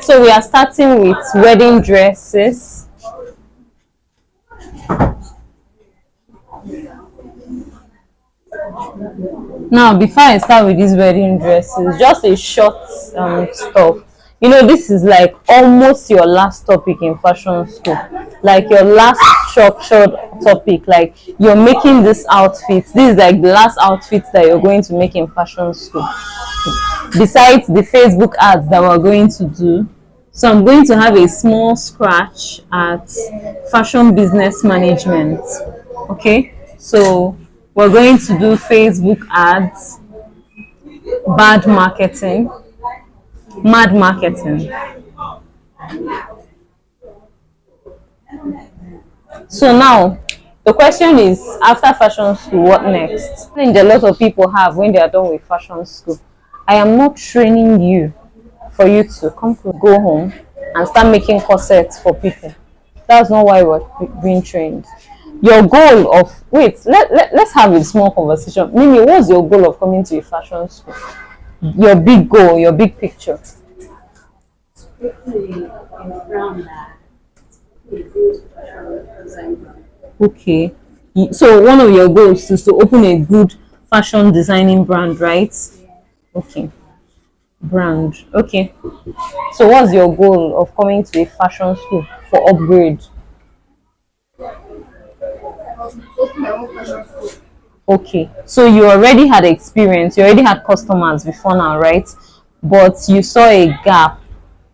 So we are starting with wedding dresses. Now, before I start with these wedding dresses, just a short stuff. You know, this is like almost your last topic in fashion school, like your last structured topic. Like you're making this outfit. This is like the last outfit that you're going to make in fashion school. Besides the Facebook ads that we're going to do, so I'm going to have a small scratch at fashion business management. Okay, so we're going to do Facebook ads, bad marketing, mad marketing. So now the question is, after fashion school, what next? Challenge a lot of people have when they are done with fashion school. I am not training you for you to go home and start making corsets for people. That's not why we're being trained. Your goal of let's have a small conversation. Mimi, what's your goal of coming to a fashion school? Your big goal, your big picture. Okay. So one of your goals is to open a good fashion designing brand, right? Okay. Brand. Okay. So what's your goal of coming to a fashion school for upgrade? Okay. So you already had experience, you already had customers before now, right? But you saw a gap.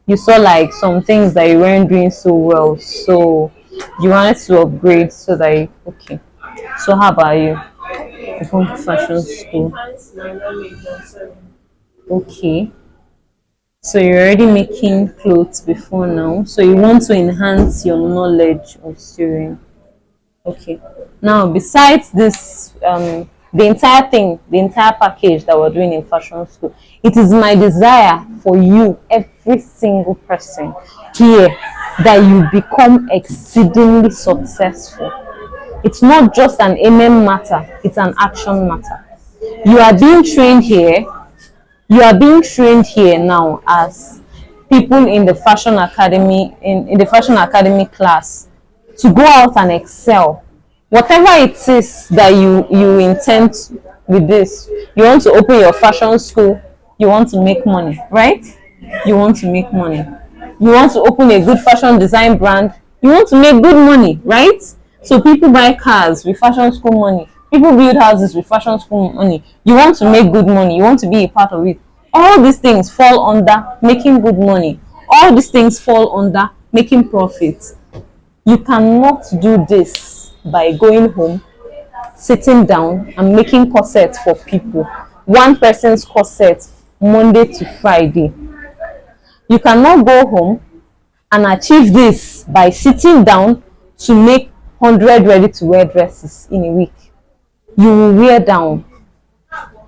You saw like some things that you weren't doing so well. So you wanted to upgrade so that okay. So how about you? From fashion school. Okay. So you're already making clothes before now. So you want to enhance your knowledge of sewing. Okay. Now, besides this, the entire thing, the entire package that we're doing in fashion school, it is my desire for you, every single person here, that you become exceedingly successful. It's not just an amen matter, it's an action matter. You are being trained here. You are being trained here now as people in the fashion academy, in the fashion academy class, to go out and excel. Whatever it is that you intend with this, you want to open your fashion school, you want to make money, right? You want to make money. You want to open a good fashion design brand, you want to make good money, right? So people buy cars with fashion school money, people build houses with fashion school money. You want to make good money, you want to be a part of it. All these things fall under making good money. All these things fall under making profits. You cannot do this by going home, sitting down and making corsets for people. One person's corset, Monday to Friday. You cannot go home and achieve this by sitting down to make 100 ready-to-wear dresses in a week. You will wear down.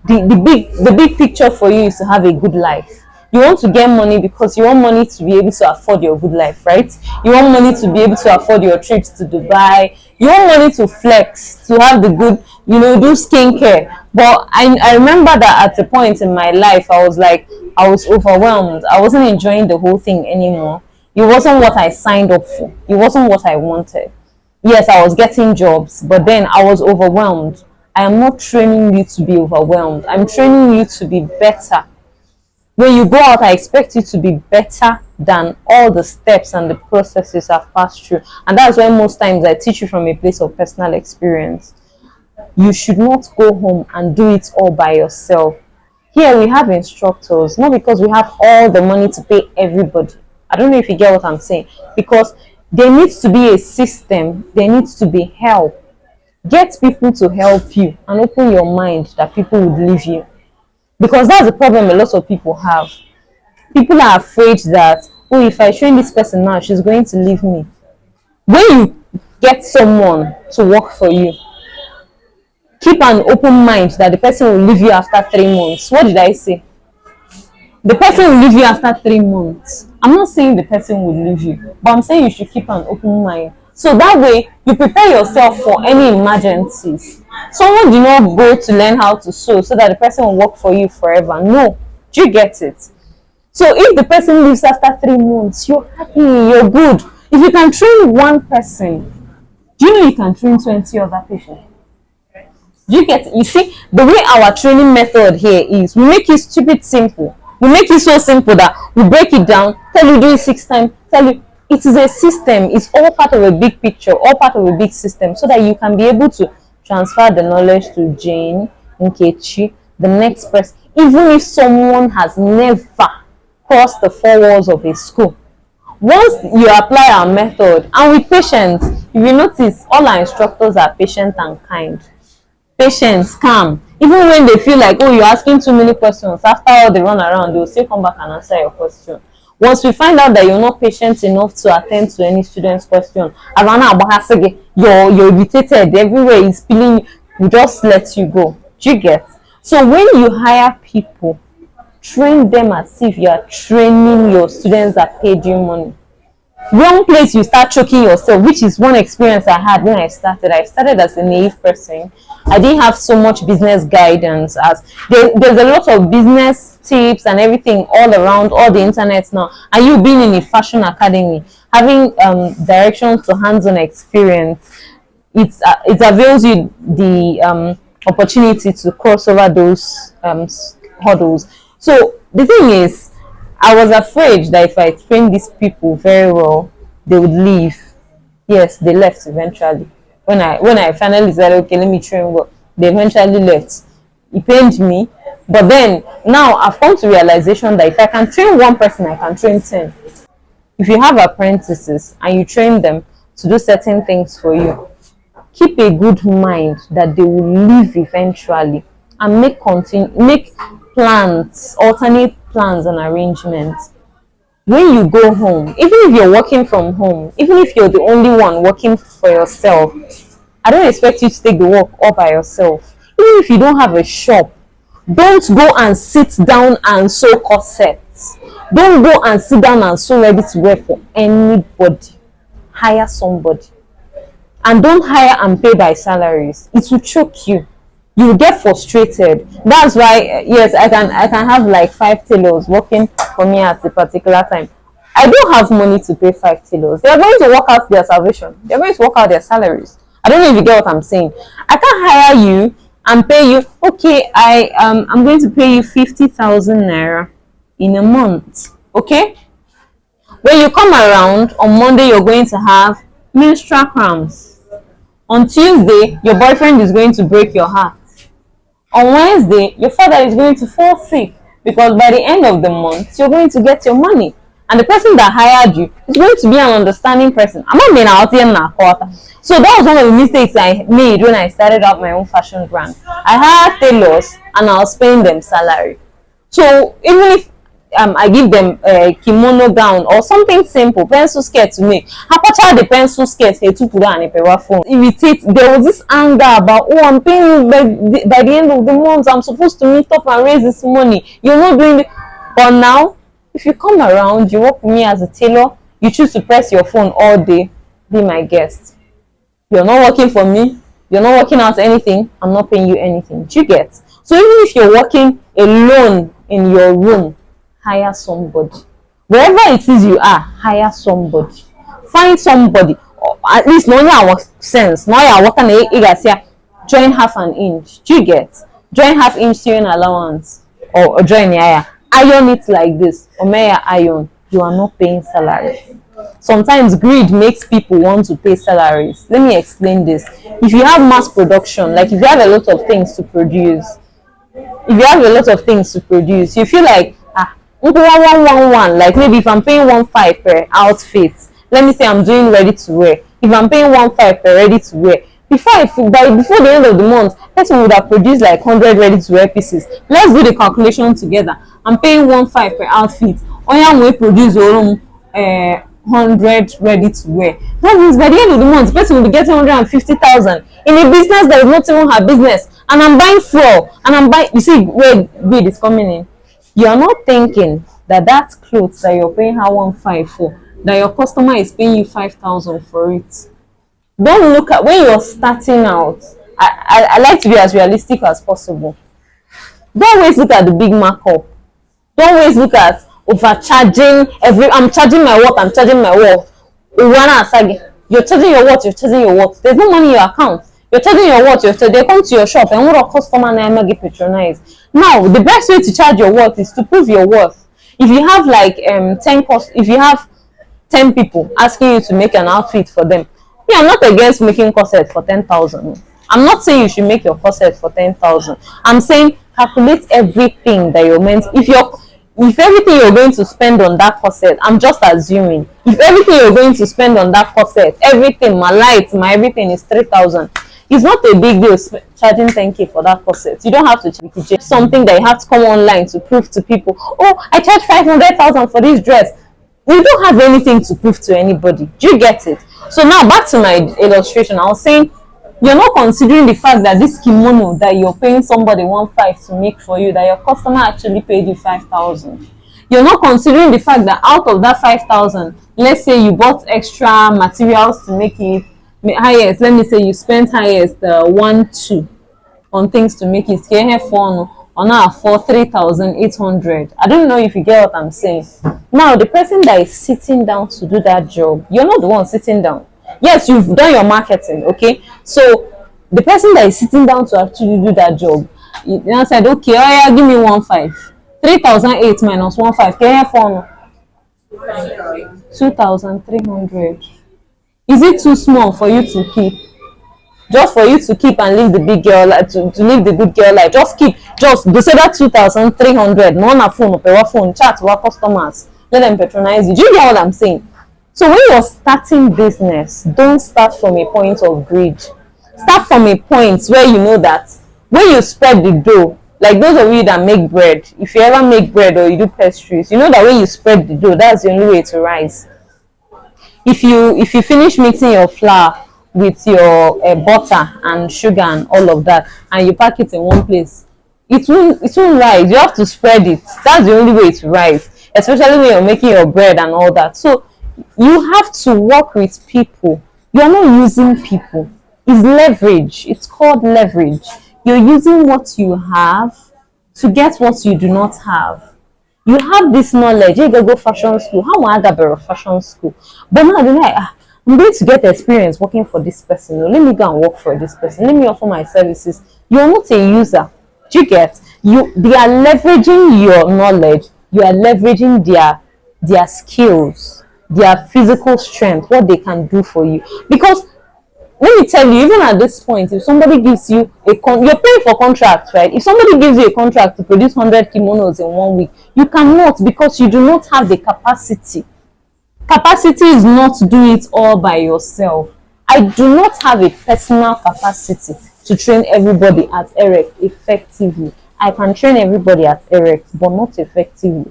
The big picture for you is to have a good life. You want to get money because you want money to be able to afford your good life, right? You want money to be able to afford your trips to Dubai. You want money to flex, to have the good, do skincare. But I remember that at a point in my life, I was overwhelmed. I wasn't enjoying the whole thing anymore. It wasn't what I signed up for. It wasn't what I wanted. Yes, I was getting jobs, but then I was overwhelmed. I am not training you to be overwhelmed. I'm training you to be better. When you go out, I expect you to be better than all the steps and the processes I've passed through. And that's why most times I teach you from a place of personal experience. You should not go home and do it all by yourself. Here we have instructors, not because we have all the money to pay everybody. I don't know if you get what I'm saying. Because there needs to be a system. There needs to be help. Get people to help you and open your mind that people would leave you. Because that's the problem a lot of people have. People are afraid that, oh, if I train this person now, she's going to leave me. When you get someone to work for you, keep an open mind that the person will leave you after 3 months. What did I say? The person will leave you after 3 months. I'm not saying the person will leave you, but I'm saying you should keep an open mind. So that way, you prepare yourself for any emergencies. Someone did not go to learn how to sew so that the person will work for you forever. No. Do you get it? So if the person leaves after 3 months, you're happy, you're good. If you can train one person, do you know you can train 20 other patients? You see, the way our training method here is, we make it stupid simple. We make it so simple that we break it down, tell you do it 6 times, tell you it is a system. It's all part of a big picture, all part of a big system, so that you can be able to transfer the knowledge to Jane, Nkechi, the next person, even if someone has never crossed the 4 walls of a school. Once you apply our method, and with patience, if you notice, all our instructors are patient and kind. Patience, calm. Even when they feel like, oh, you're asking too many questions, after all they run around, they'll still come back and answer your question. Once we find out that you're not patient enough to attend to any student's question, you're irritated, everywhere is feeling, we just let you go. Do you get? So when you hire people, train them as if you are training your students that paid you money. Wrong place, you start choking yourself, which is one experience I had when I started. I started as a naive person. I didn't have so much business guidance, as there's a lot of business tips and everything all around, all the internet now. And you being in a fashion academy, having directions to hands-on experience, it avails you the opportunity to cross over those hurdles. So the thing is, I was afraid that if I trained these people very well, they would leave. Yes, they left eventually. When I finally said, okay, let me train well, they eventually left. It pained me. But then, now I've come to realization that if I can train one person, I can train 10. If you have apprentices and you train them to do certain things for you, keep a good mind that they will leave eventually, and make plans, alternate plans and arrangements. When you go home, even if you're working from home, even if you're the only one working for yourself, I don't expect you to take the work all by yourself. Even if you don't have a shop, don't go and sit down and sew corsets. Don't go and sit down and sew ready to wear for anybody. Hire somebody. And don't hire and pay by salaries. It will choke you. You will get frustrated. That's why, yes, I can have like 5 tailors working for me at a particular time. I don't have money to pay 5 tailors. They are going to work out their salvation. They are going to work out their salaries. I don't know if you get what I'm saying. I can't hire you and pay you, okay, I'm going to pay you 50,000 naira in a month. Okay? When you come around on Monday, you're going to have menstrual cramps. On Tuesday, your boyfriend is going to break your heart. On Wednesday, your father is going to fall sick, because by the end of the month, you're going to get your money. And the person that hired you is going to be an understanding person. I'm not being out here in a quarter. So that was one of the mistakes I made when I started out my own fashion brand. I hired tailors and I was paying them salary. So even if I give them a kimono gown or something simple, pencil skirt to me, how much the pencil skirt here to put on a paper phone? Irritate. There was this anger about, oh, I'm paying you by the end of the month, I'm supposed to meet up and raise this money. You're not doing it. But now, if you come around, you work with me as a tailor, you choose to press your phone all day, be my guest. You're not working for me, you're not working out anything, I'm not paying you anything. Do you get? So even if you're working alone in your room, hire somebody. Wherever it is you are, hire somebody. Find somebody, or at least know your sense. Now you're working join half an inch. Do you get? Join half inch sewing allowance, or join the iron it like this, or may iron. You are not paying salary. Sometimes greed makes people want to pay salaries. Let me explain this. If you have mass production, like if you have a lot of things to produce, you feel like, like maybe if I'm paying 1.5 per outfit, let me say I'm doing ready to wear. If I'm paying 1.5 per ready to wear, before the end of the month, person would have produced like 100 ready to wear pieces. Let's do the calculation together. I'm paying 1.5 per outfit. Oya will produce 100 ready to wear. That means by the end of the month, the person will be getting 150,000 in a business that is not even her business. And I'm buying flour, and I'm buying. You see where greed is coming in. You are not thinking that clothes that you're paying her 1.5 for, that your customer is paying you 5,000 for it. Don't look at when you're starting out. I like to be as realistic as possible. Don't always look at the big markup. Don't always look at, overcharging I'm charging my worth, I'm charging my worth. You're charging your worth, you're charging your worth. There's no money in your account. You're charging your worth, they come to your shop and what a customer na get patronized. Now, the best way to charge your worth is to prove your worth. If you have like 10 people asking you to make an outfit for them, me, I'm not against making corset for 10,000. I'm not saying you should make your corset for 10,000. I'm saying calculate everything that you're meant. If everything you're going to spend on that corset, I'm just assuming, if everything you're going to spend on that corset, everything, my lights, my everything is 3,000, it's not a big deal charging 10k for that corset. You don't have to charge something that you have to come online to prove to people. Oh, I charge 500,000 for this dress. You don't have anything to prove to anybody. Do you get it? So now back to my illustration. I was saying you're not considering the fact that this kimono that you're paying somebody 1.5 to make for you, that your customer actually paid you 5,000. You're not considering the fact that out of that 5,000, let's say you bought extra materials to make it highest. Let me say you spent highest 1.2 on things to make it for 3,800. I don't know if you get what I'm saying. Now the person that is sitting down to do that job, you're not the one sitting down. Yes, you've done your marketing, okay? So the person that is sitting down to actually do that job, you now said, okay, oh yeah, give me 1.5. 3,008 minus 1.5. Can you 2,300. Is it too small for you to keep? Just for you to keep and leave the big girl to leave the good girl life. Just keep, just go say that 2,300. No on phone, or phone, chat to our customers. Let them patronize you. Do you get what I'm saying? So when you're starting business, don't start from a point of greed. Start from a point where you know that when you spread the dough, like those of you that make bread, if you ever make bread or you do pastries, you know that when you spread the dough, that's the only way to rise. If you finish mixing your flour with your butter and sugar and all of that, and you pack it in one place, it won't rise. You have to spread it. That's the only way to rise, especially when you're making your bread and all that. So you have to work with people. You're not using people. It's leverage. It's called leverage. You're using what you have to get what you do not have. You have this knowledge. You go fashion school. How am I going to fashion school? But now they're like, I'm going to get experience working for this person. No, let me go and work for this person. Let me offer my services. You're not a user. Do you get? They are leveraging your knowledge. You are leveraging their skills, their physical strength, what they can do for you. Because let me tell you, even at this point, if somebody gives you you're paying for contracts, right? If somebody gives you a contract to produce 100 kimonos in 1 week, you cannot, because you do not have the capacity. Capacity is not to do it all by yourself. I do not have a personal capacity to train everybody at EREX effectively. I can train everybody at EREX, but not effectively.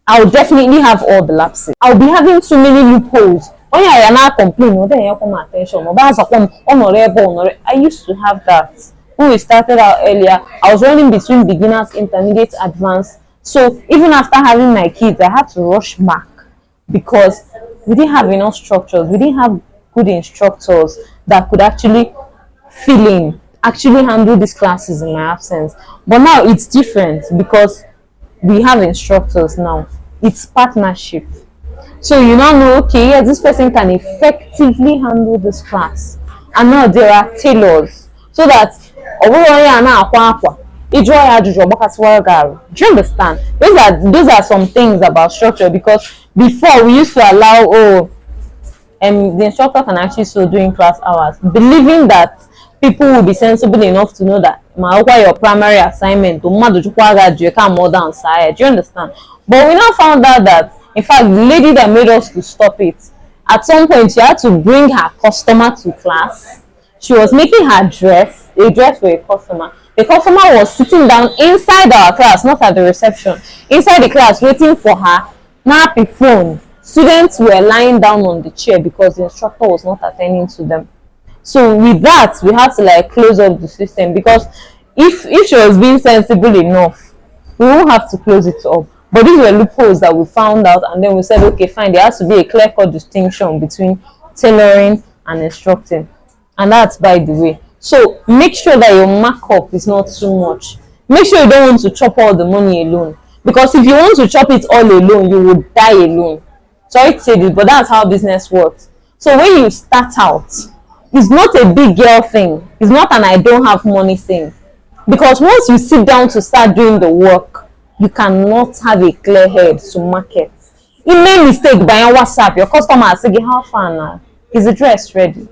I'll definitely have all the lapses. I'll be having too many loopholes. When I am not complaining, then you come attention. I used to have that. When we started out earlier, I was running between beginners, intermediate, advanced. So even after having my kids, I had to rush back because we didn't have enough structures. We didn't have good instructors that could actually fill in, actually handle these classes in my absence. But now it's different because we have instructors now. It's partnership. So you now know, okay, yes, this person can effectively handle this class. And now there are tailors. So that do you understand? Those are some things about structure, because before we used to allow the instructor can actually still doing class hours, believing that people will be sensible enough to know that your primary assignment, do you understand? But we now found out that, in fact, the lady that made us to stop it, at some point she had to bring her customer to class. She was making her dress, a dress for a customer. The customer was sitting down inside our class, not at the reception, inside the class waiting for her. Now the phone. Students were lying down on the chair because the instructor was not attending to them. So with that, we had to like close up the system, because if she was being sensible enough, we won't have to close it up. But these were loopholes that we found out, and then we said, okay, fine, there has to be a clear-cut distinction between tailoring and instructing. And that's by the way. So make sure that your markup is not too much. Make sure you don't want to chop all the money alone. Because if you want to chop it all alone, you would die alone. Sorry to say this, but that's how business works. So when you start out, it's not a big girl thing. It's not an I don't have money thing. Because once you sit down to start doing the work, you cannot have a clear head to market. You made mistake buying WhatsApp. Your customer say, how far now? Is the dress ready?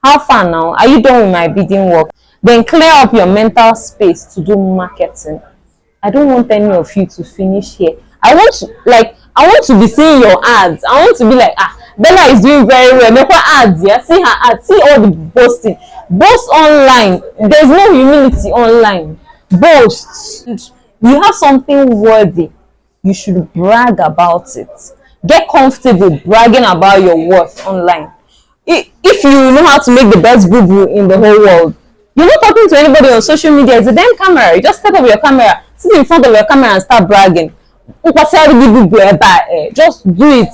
How far now? Are you done with my bidding work? Then clear up your mental space to do marketing. I don't want any of you to finish here. I want to be seeing your ads. I want to be like, Bella is doing very well. Make her ads, yeah. See her ads. See all the boasting. Boast online. There's no humility online. Boast. You have something worthy. You should brag about it. Get comfortable bragging about your worth online. If you know how to make the best boo-boo in the whole world, you're not talking to anybody on social media. It's a damn camera. You just set up your camera, sit in front of your camera and start bragging. Just do it.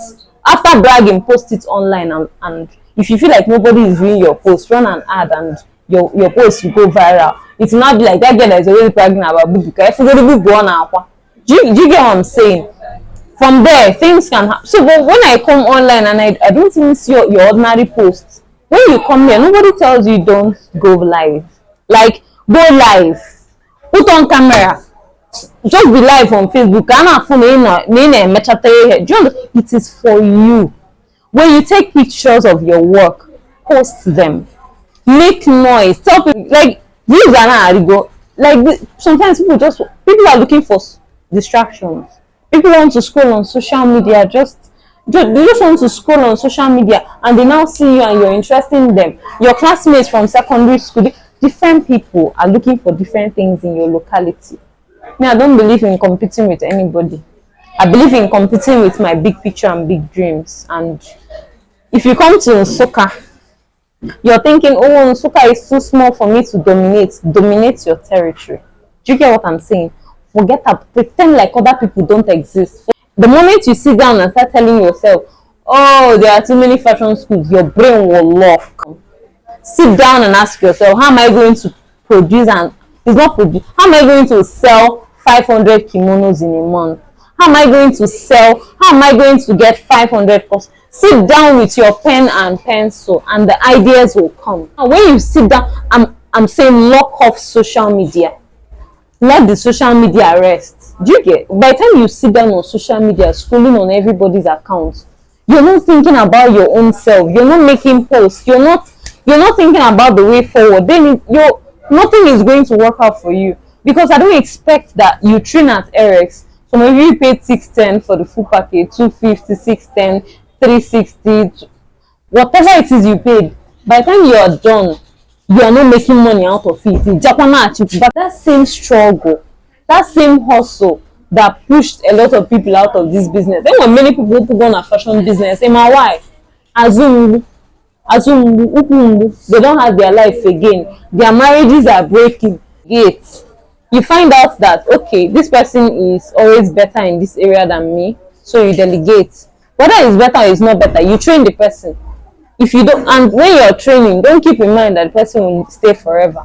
After bragging, post it online, and if you feel like nobody is reading your post, run an ad and your post will go viral. It will not be like that girl that is always bragging about boo-boo. Do you get what I'm saying? From there, things can happen. So but when I come online and I don't even see your ordinary posts, when you come here, nobody tells you don't go live. Like, go live. Put on camera. Just be live on Facebook. It is for you. When you take pictures of your work, post them. Make noise. Tell people, like, views are not go. Like, sometimes people are looking for distractions. People want to scroll on social media, they just want to scroll on social media, and they now see you and you're interested in them. Your classmates from secondary school, different people are looking for different things in your locality. Me, I don't believe in competing with anybody. I believe in competing with my big picture and big dreams. And if you come to Nsukka, you're thinking, oh, Nsukka is too small for me to dominate your territory. Do you get what I'm saying? Forget that. Pretend like other people don't exist. The moment you sit down and start telling yourself, oh, there are too many fashion schools, your brain will lock. Sit down and ask yourself, how am I going to produce how am I going to sell 500 kimonos in a month? How am I going to get 500 courses? Sit down with your pen and pencil and the ideas will come. And when you sit down, I'm saying lock off social media. Let the social media rest. Do you get? By the time you sit down on social media, scrolling on everybody's accounts, you're not thinking about your own self. You're not making posts. You're not thinking about the way forward. Then nothing is going to work out for you. Because I don't expect that you train at EREX. So maybe you paid 610 for the full package, 250, 610, 360, whatever it is you paid. By the time you are done, you are not making money out of it. But that same struggle, that same hustle that pushed a lot of people out of this business. There were many people who go on a fashion business. And my wife, Azumbu, they don't have their life again. Their marriages are breaking. Yet, you find out that, okay, this person is always better in this area than me. So you delegate. Whether it's better or it's not better, you train the person. If you don't, and when you're training, don't keep in mind that the person will stay forever.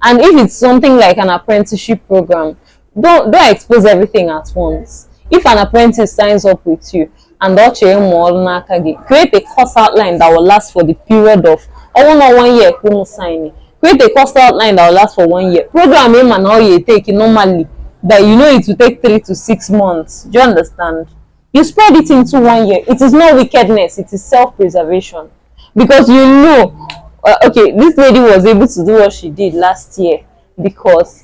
And if it's something like an apprenticeship program, don't expose everything at once. If an apprentice signs up with you and create a course outline that will last for the period of 1 year. Create a course outline that will last for 1 year. Program him and how you take it normally that you know it will take 3 to 6 months. Do you understand? You spread it into 1 year. It is not wickedness, it is self-preservation. Because you know, okay, this lady was able to do what she did last year because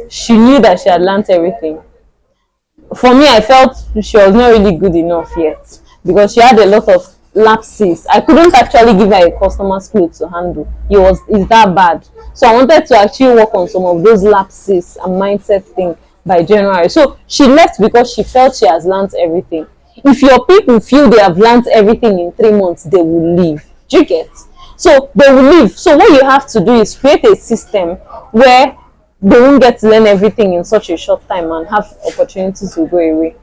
she knew that she had learned everything. For me, I felt she was not really good enough yet because she had a lot of lapses. I couldn't actually give her a customer's clothes to handle. It's that bad. So I wanted to actually work on some of those lapses and mindset thing by January. So she left because she felt she has learned everything. If your people feel they have learned everything in 3 months, they will leave. Do you get? So they will leave. So what you have to do is create a system where they won't get to learn everything in such a short time and have opportunities to go away.